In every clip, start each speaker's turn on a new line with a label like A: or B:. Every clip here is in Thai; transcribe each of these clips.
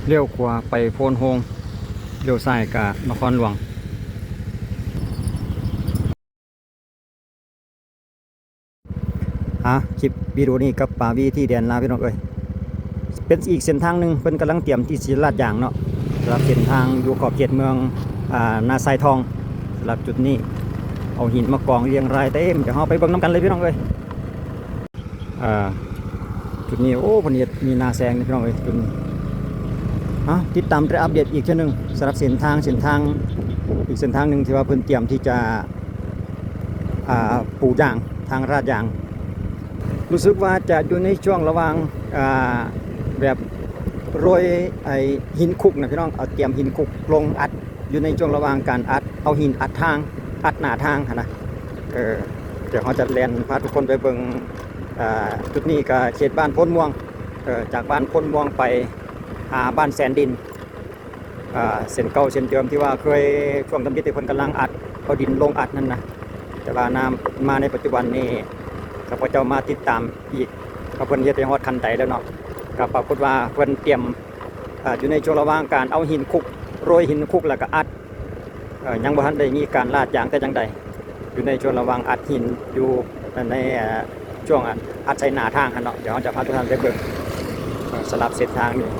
A: เลี้ยวขวาไปโพนโฮงเลี้ยวซ้ายกะนครหลวงคลิปวิดีโอนี้กับป่าวีที่แดนลาวพี่น้องเอ้ยเป็นอีกเส้นทางหนึ่งเพิ่นกำลังเตรียมที่สิลาดยางเนาะสำหรับเส้นทางอยู่ขอบเขตเมืองนาทรายทองสำหรับจุดนี้เอาหินมากองเรียงรายเต็มเดี๋ยวเราไปเบิ่งน้ำกันเลยพี่น้องเอ้ยจุดนี้โอ้พนิดมีนาแซงนี่พี่น้องเอ้ยจุดนี้ติดตามและอัปเดตอีกเช่นหนึ่งสำหรับเส้นทางอีกเส้นทางหนึ่งที่ว่าเพิ่นเตรียมที่จะปลูกยางทางราดยางรู้สึกว่าจะอยู่ในช่วงระหว่างแบบโรยหินคุกนะพี่น้องเอาเตรียมหินคุกลงอัดอยู่ในช่วงระหว่างการอัดเอาหินอัดทางอัดหน้าทางนะเดี๋ยวเขาจะแล่นพาทุกคนไปเบิ่งจุดนี้ก็เขตบ้านพ้นม่วงจากบ้านพ้นม่วงไปบ้านแสนดินเส้นเก่าเส้นเดิมที่ว่าเคยช่วงทำพิธีคนกำลังอัดเอาดินลงอัดนั่นนะแต่ว่าน้ำมาในปัจจุบันนี้ข้าพเจ้ามาติดตามอีกเพิ่นเฮ็ดไปฮอดคันใดแล้วเนาะก็ปรากฏว่าเพิ่นเตรียมอยู่ในช่วงระหว่างการเอาหินคุกโรยหินคุกแล้วก็อัดยังบ่ทันได้มีการลาดยางแต่จังใดอยู่ในช่วงระหว่างอัดหินอยู่ในช่วงอัดใส่หน้าทางเนาะเดี๋ยวเราจะพาทุกท่านไปเบิ่งสลับเส้นทางนี่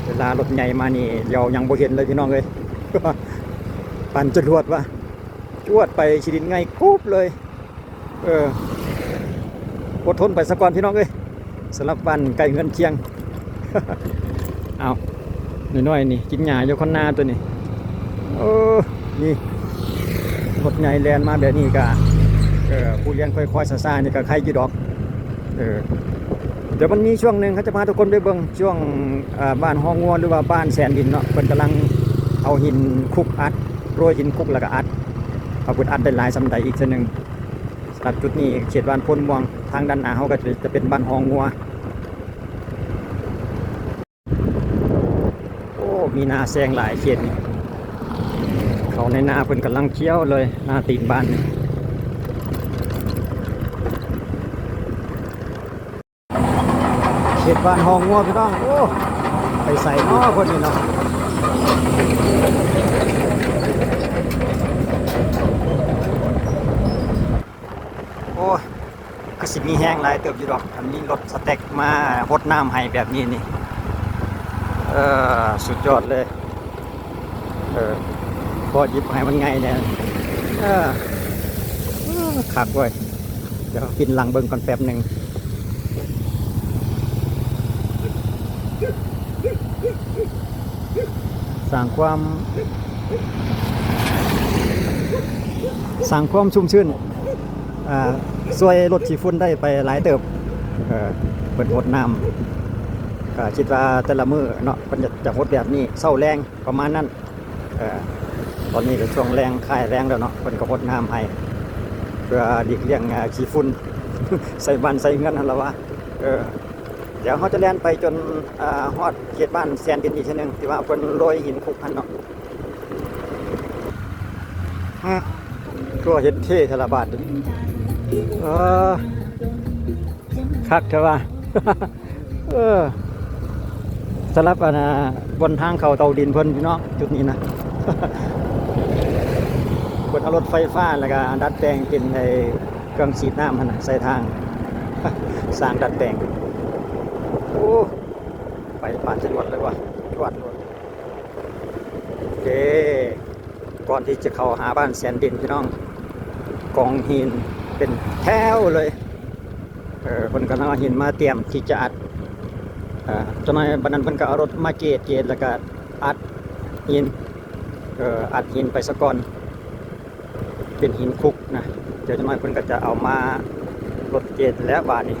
A: เวลารถใหญ่มานี่เรายังบ่เห็นเลยพี่น้องเอ้ย ปั่นจรวดว่ะจวดไปชีดินไงกุ๊บเลยอดทนไปสักก่อนพี่น้องเอ้ยสำหรับบ้านไก่เงินเชียง เอาน้อยๆนี่กินหญ้าอยู่คนนาตัวนี้นี่รถใหญ่แลนมาแบบนี้ก็ผู้เลี้ยงค่อยๆซ่าๆนี่ก็ใครอยู่ดอกเดี๋ยวมันมีช่วงหนึ่งเขาจะพาทุกคนไปเบิ่งช่วงบ้านห้องงัวหรือว่าบ้านแสนดินเนาะเพิ่นกำลังเอาหินคุกอัดโรยหินคุกแล้วก็อัดเอาพุดอัดได้หลายสำใดอีกเส้นหนึ่งสำหรับจุดนี้เขตบ้านพ้นม่วงทางด้านหน้าเขาก็จะเป็นบ้านห้องงัวมีนาแซงหลายเขตนี่เขาในนาเพิ่นกำลังเคี้ยวเลยนาตีนบ้านนี่เขตบ้านห้องงัวพี่น้องไปใส่คนนี้เนาะก็สิมีแห้งหลายเติบอยู่ดอกอันนี้รถสเต็กมาหดน้ำให้แบบนี้นี่สุดยอดเลยพอหยิบให้มันไงเนี่ยขักไว้เดี๋ยวกินหลังเบิ่งก่อนแป๊บหนึ่งสร้างความชุ่มชื่นช่วยลดขี้ฝุ่นได้ไปหลายเติบเปิดหดน้ำก็คิดว่าแต่ละมื้อเนาะเพิ่นจะหดแบบนี้เศร้าแรงประมาณนั้นตอนนี้ก็ช่วงแรงคลายแรงแล้วเนาะเพิ่นก็หดน้ำให้เพื่อหลีกเลี่ยงขี้ฝุ่น ใส่บ้านใส่เงินนั่นล่ะวะเดี๋ยวเขาจะแล่นไปจนฮอดเขตบ้านแสนดินอีกทีนึงที่ว่าเพิ่นโรยหินคุกพันเนาะก็เห็นเท่ทละบาทคักเถอะว่า สลับบนทางเขาเตาดินเพิ่นพี่น้องจุดนี้นะ บนเอารถไฟฟ้าแล้วก็ดัดแปลงเป็นเครื่องฉีดน้ำนะใส่ทาง สร้างดัดแปลงไปป่านจรวดเลยว่ะจวดโอเคก่อนที่จะเข้าหาบ้านแสนดินพี่น้องกองหินเป็นแถวเลยคนก็เอาหินมาเตรียมที่จะอัดจนในบันนั้นเพิ่นก็เอารถมาเกตแล้วก็อัดหินอัดหินไปซะก่อนเป็นหินคุกนะเดี๋ยวจะมาเพิ่นก็จะเอามารถเกตแล้วบาดนี้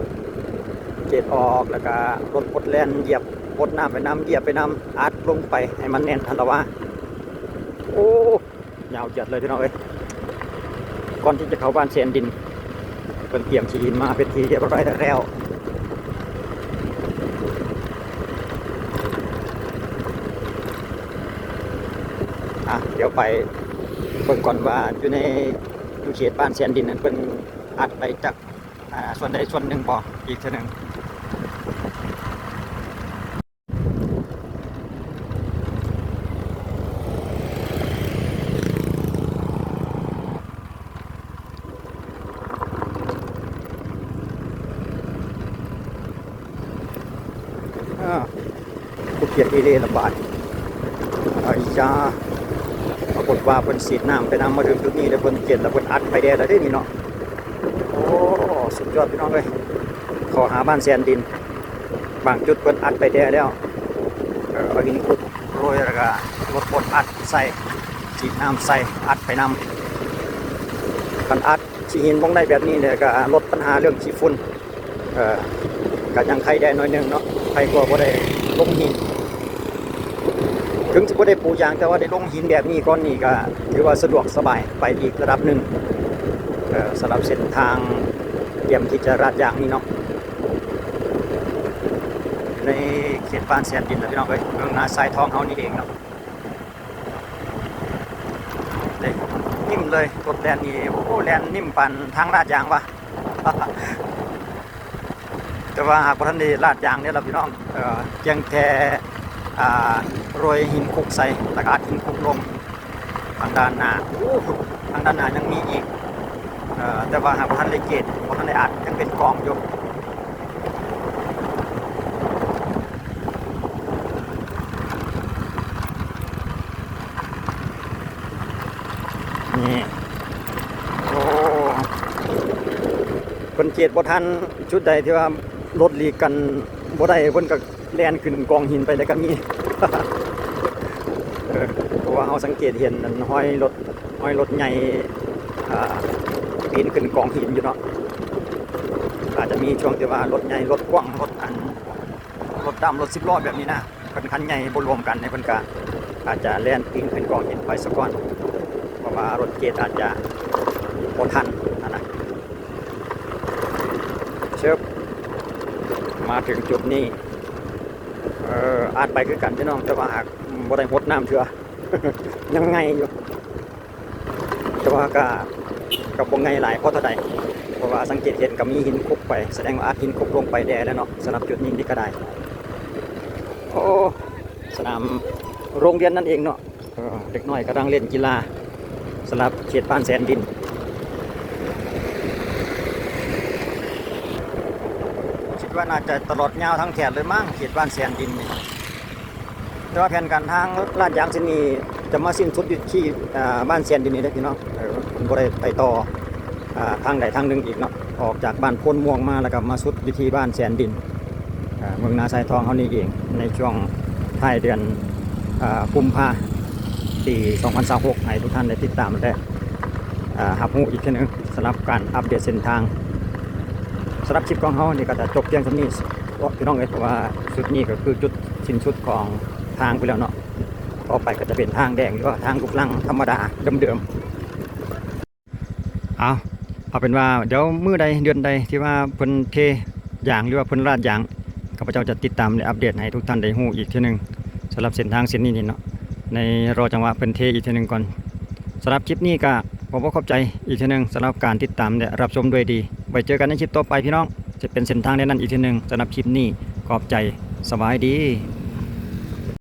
A: เกตออกแล้วก็รถพดแล่นเหยียบพดน้ำไปน้ำเหยียบไปน้ำอัดลงไปให้มันแน่นทันละว่ายาวจัดเลยพี่น้องเอ้ยก่อนที่จะเข้าบ้านแสนดินเพิ่นเตรียมหินมาเป็นทีเรียบร้อยแล้วเดี๋ยวไปเบิ่งก่อนว่าอยู่ในเขตบ้านแสนดินนั้นเป็นอัดไปจากส่วนใดส่วนหนึ่งบ่อีกทีหนึ่ง อ่าภูเก็ตเอเดระบาดไอ้จ้าปรากฏว่าเพิ่นสีดน้ำไปน้ำมาถึงจุดนี้แล้วเพิ่นเก็บแล้วเพิ่นอัดไปแดดแล้วได้นี่เนาะโอ้สุดยอดพี่น้องเลยขอหาบ้านแซนดินบางจุดเพิ่นอัดไปแดดแล้วเอาหินขุดโรยแล้วก็รถบดอัดใส่ฉีดน้ำใส่อัดไปน้ำคันอัดฉีหินบงได้แบบนี้เนี่ยก็ลดปัญหาเรื่องขี้ฝุ่นก็ยังใครได้น้อยหนึงเนาะใครกลัวบ่ได้ลงหินถึงจะบ่ได้ปูยางแต่ว่าได้ลงหินแบบนี้ก้อนนี้ก็ถือว่าสะดวกสบายไปอีกระดับหนึ่งสำหรับเส้นทางเตรียมที่จะราดยางนี่เนาะในเขตบ้านแซนดินนะพี่น้องเอ้ยเมืองนาทรายทองเฮานี่เองเนาะนิ่มเลยรถแลนนี่โอ้แลนนิ่มปันทางราดยางวะ แต่ว่าหากว่าท่านได้ลาดยางเนี่ยเราพี่น้องเพียงแค่โรยหินคุกใส่แล้วก็อัดหินคุกลงทางด้านหน้าทางด้านหน้ายังมีอีกแต่ว่าหากว่าท่านได้เกตว่าท่านได้อัดยังเป็นกองอยู่นี่โอ้คนเกตบ่ทันชุดใดที่ว่ารถหลีกกันบ่ได้เพิ่นก็แล่นขึ้นกองหินไปแล้วก็มี เพราะว่าเราสังเกตเห็นนั่นห้อยรถใหญ่ปีนขึ้นกองหินอยู่เนาะอาจจะมีช่วงที่ว่ารถใหญ่รถกว้างรถดำรถ10 ล้อแบบนี้นะเป็นคันใหญ่บ่รวมกันในเพิ่นก็อาจจะแล่นปีนขึ้นกองหินไปซะก่อนเพราะว่ารถเกตอาจจะบ่ทันนะเชิบมาถึงจุดนี้อาจไปคือกันพี่น้องแต่ว่าหากบ่ได้หดน้ำเถื่อ ยังไงอยู่แต่ว่าก็บ่ไงหลายเพราะเท่าใดเพราะว่าสังเกตเห็นก็มีหินคุกไปแสดงว่าอาจหินคุกลงไปแด่แล้วเนาะสำหรับจุดนี้นี่ก็ได้โอ้สนามโรงเรียนนั่นเองเนาะเด็กน้อยกำลังเล่นกีฬาสำหรับเขตบ้านแสนดินว่าน่าจะตลอดยาวทั้งแถบเลยมั้งเขตบ้านแสนดินนี่แต่ว่าแผนการทางลาดยางเส้นนี้จะมาสิ้นสุดอยู่ที่บ้านแสนดินนี่ได้พี่น้องผมก็ได้ไปต่อทางใดทางหนึ่งอีกเนาะออกจากบ้านพ้นม่วงมาแล้วก็มาสุดอยู่ที่บ้านแสนดินเมืองนาทรายทองเขานี่เองในช่วงท้ายเดือนกุมภาพันธ์ปี2026ให้ทุกท่านได้ติดตามได้หับหูอีกทีนึงสำหรับการอัปเดตเส้นทางสำหรับคลิปของเขานี่ก็จะจบเพียงเท่านี้พี่น้องเอ้ยเพราะว่าจุดนี้ก็คือจุดสิ้นสุดของทางไปแล้วเนาะต่อไปก็จะเป็นทางแดงหรือว่าทางลูกลังธรรมดาเดิมๆเอาเป็นว่าเดี๋ยวมื้อใดเดือนใดที่ว่าเพิ่นเทยางหรือว่าเพิ่นราดยางข้าพเจ้าจะติดตามและอัปเดตให้ทุกท่านได้ฮู้อีกทีนึงสำหรับเส้นทางเส้นนี้นี่เนาะในรอจังหวะเพิ่นเทอีกทีนึงก่อนสำหรับคลิปนี้ก็ผมขอบใจอีกทีนึงสำหรับการติดตามและรับชมด้วยดีไว้เจอกันในคลิปต่อไปพี่น้องจะเป็นเส้นทางในนั้นอีกทีนึงสำหรับคลิปนี้ขอบใจสบายดี